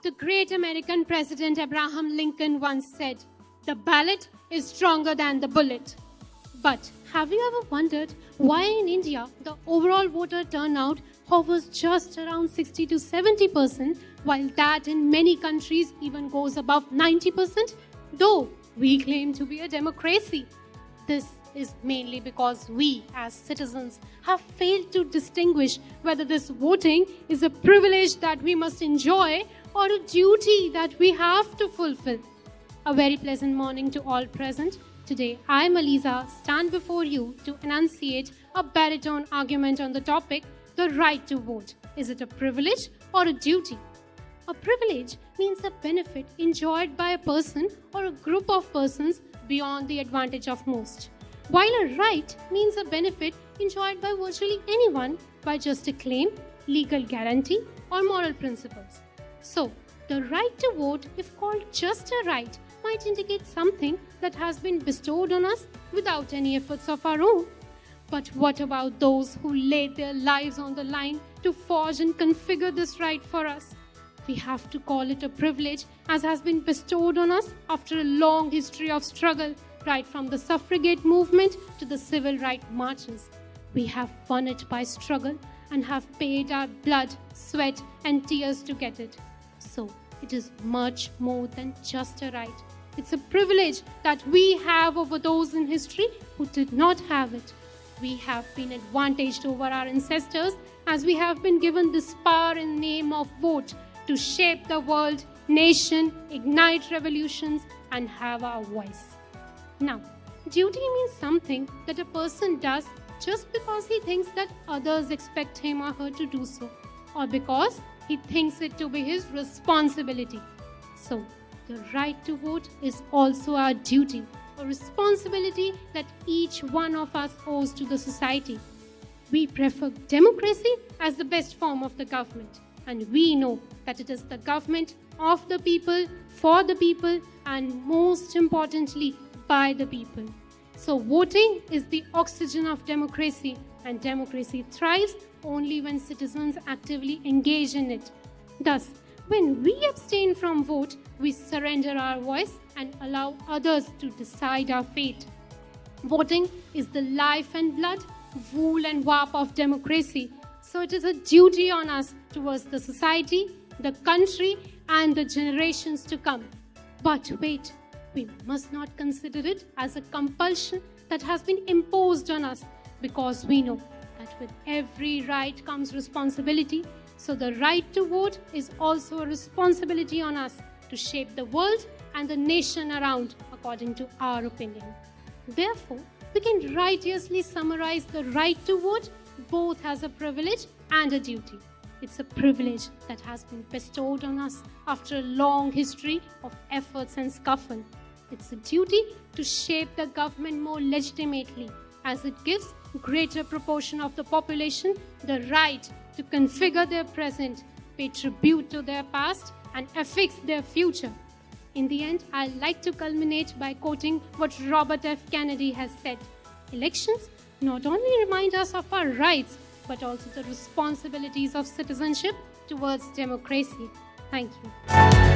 The great American President Abraham Lincoln once said, "The ballot is stronger than the bullet." But have you ever wondered why in India the overall voter turnout hovers just around 60 to 70%, while that in many countries even goes above 90%, though we claim to be a democracy? This is mainly because we as citizens have failed to distinguish whether this voting is a privilege that we must enjoy or a duty that we have to fulfill. A very pleasant morning to all present. Today, I, Maleeza, stand before you to enunciate a baritone argument on the topic, the right to vote. Is it a privilege or a duty? A privilege means a benefit enjoyed by a person or a group of persons beyond the advantage of most, while a right means a benefit enjoyed by virtually anyone by just a claim, legal guarantee, or moral principles. So, the right to vote, if called just a right, might indicate something that has been bestowed on us without any efforts of our own. But what about those who laid their lives on the line to forge and configure this right for us? We have to call it a privilege as has been bestowed on us after a long history of struggle, right from the suffragette movement to the civil rights marches. We have won it by struggle and have paid our blood, sweat and tears to get it. So, it is much more than just a right. It's a privilege that we have over those in history who did not have it. We have been advantaged over our ancestors as we have been given this power in the name of vote to shape the world, nation, ignite revolutions and have our voice. Now, duty means something that a person does just because he thinks that others expect him or her to do so, or because he thinks it to be his responsibility. So, the right to vote is also our duty, a responsibility that each one of us owes to the society. We prefer democracy as the best form of the government, and we know that it is the government of the people, for the people, and most importantly, by the people. So voting is the oxygen of democracy, and democracy thrives only when citizens actively engage in it. Thus, when we abstain from vote, we surrender our voice and allow others to decide our fate. Voting is the life and blood, wool and warp of democracy. So it is a duty on us towards the society, the country, and the generations to come. But wait, we must not consider it as a compulsion that has been imposed on us, because we know that with every right comes responsibility. So the right to vote is also a responsibility on us to shape the world and the nation around according to our opinion. Therefore, we can righteously summarize the right to vote both as a privilege and a duty. It's a privilege that has been bestowed on us after a long history of efforts and scuffle. It's a duty to shape the government more legitimately, as it gives greater proportion of the population the right to configure their present, pay tribute to their past, and affix their future. In the end, I'd like to culminate by quoting what Robert F. Kennedy has said. Elections not only remind us of our rights, but also the responsibilities of citizenship towards democracy. Thank you.